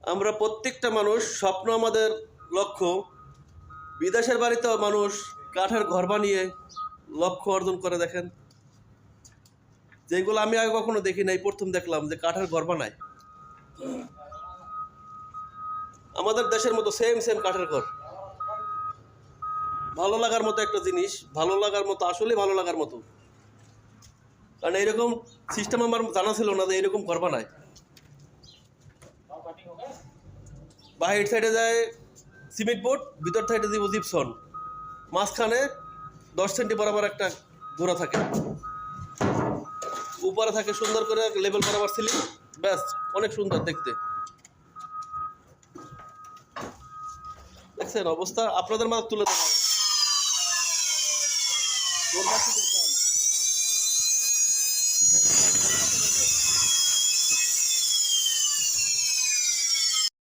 আমরা প্রত্যেকটা মানুষ স্বপ্ন আমাদের লক্ষ্য। বিদেশের বাড়িতেও মানুষ কাঠের ঘর বানিয়ে লক্ষ্য অর্জন করে। দেখেন, যেগুলো আমি আগে কখনো দেখি নাই, প্রথম দেখলাম যে কাঠের ঘর বানায়। আমাদের দেশের মতো সেম সেম কাঠের ঘর। ভালো লাগার মতো একটা জিনিস, ভালো লাগার মতো, আসলে ভালো লাগার মতো। কারণ এইরকম সিস্টেম আমার জানা ছিল না যে এরকম ঘর বানায়। বাহির সাইডে যায় সিমেন্ট বোর্ড, ভিতর সাইডে দিব জিপসন, মাঝখানে 10 সেন্টি বরাবর একটা গোড়া থাকে, উপরে থাকে সুন্দর করে লেবেল বরাবর সিলিং। ব্যাস, অনেক সুন্দর দেখতে। দেখছেন অবস্থা, আপনাদের মাঝে তুলে দেওয়া।